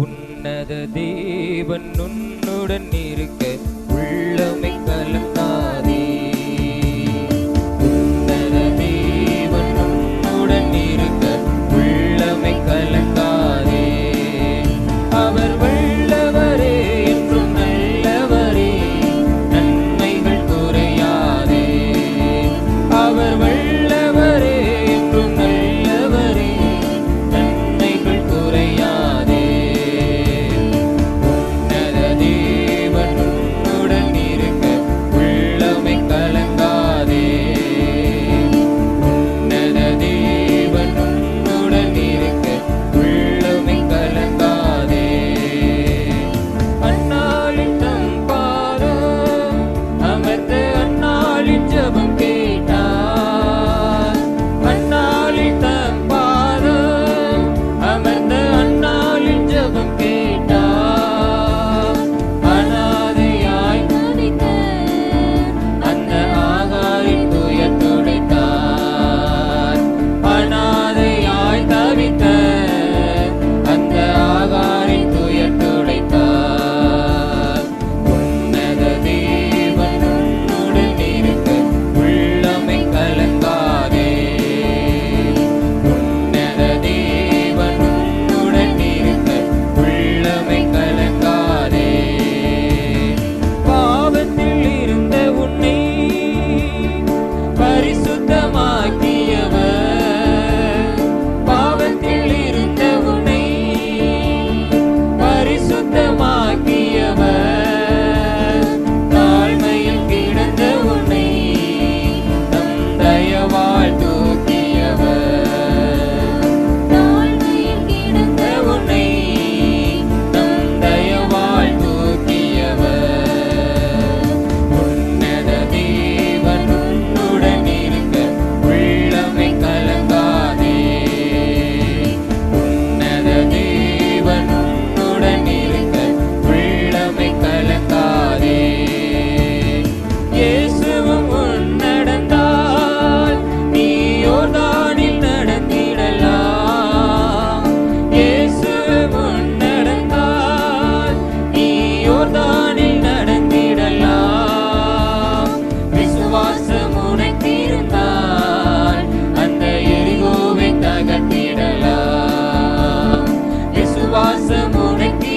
உன்னத தேவன் உன்னுடன் இருக்க உள்ளமை கலங்காதே. உன்னத தேவன் உன்னுடன் இருக்க உள்ளமை கலங்காதே. அவர் வல்லவரே, என்றும் நல்லவரே, நன்மைகள் குறையாதே. அவர் வல்லவரே, என்றும் நல்லவரே, நன்மைகள் குறையாதே. உன்னத தேவன் உன்னுடன் இருக்க உள்ளமை கலங்காதே. உன்னத தேவன் உன்னுடன் இருக்க உள்ளமை கலங்காதே. அந்நாளில் தம் பாதம் அமர்ந்த அந்நாளின் ஜெபம் கேட்டார். அந்நாளில் தம் பாதம் அமர்ந்த அந்நாளின் ஜெபம் கேட்டார். அனாதையாய் தவித்த அந்த ஆகாரின் துயர் துடைத்தார். அனாதையாய் தவித்த அந்த ஆகாரின் துயர் துடைத்தார். உன்னத தேவன் உன்னுடன் இருக்க உள்ளமை கலங்காதே. உன்னத தேவன் உன்னுடன் இருக்க உள்ளமை கலங்காதே. பாவத்தில் இருந்த உன்னை பரிசுத்தமாக்கியவர். பாவத்தில் இருந்த உன்னை பரிசுத்தமாக்கியவர். தாழ்மையில் கிடந்த உன்னை தம் தயவால் தூக்கியவர். தாழ்மையில் கிடந்த உன்னை தம் தயவால் தூக்கியவர். உன்னத தேவன் உன்னுடன் இருக்க உள்ளமை கலங்காதே. உன்னத தேவன் உன்னுடன் இருக்க உள்ளமை கலங்காதே. இயேசுவும் உன் நடந்தால் நீ யோர்தானில் நடந்திடலாம். இயேசுவும் உன் நடந்தால் நீ யோர்தானில் நடந்திடலாம். விசுவாசம் உனக்கிருந்தால் அந்த எரிகோவை தகர்த்திடலாம். விசுவாசம் உனக்கு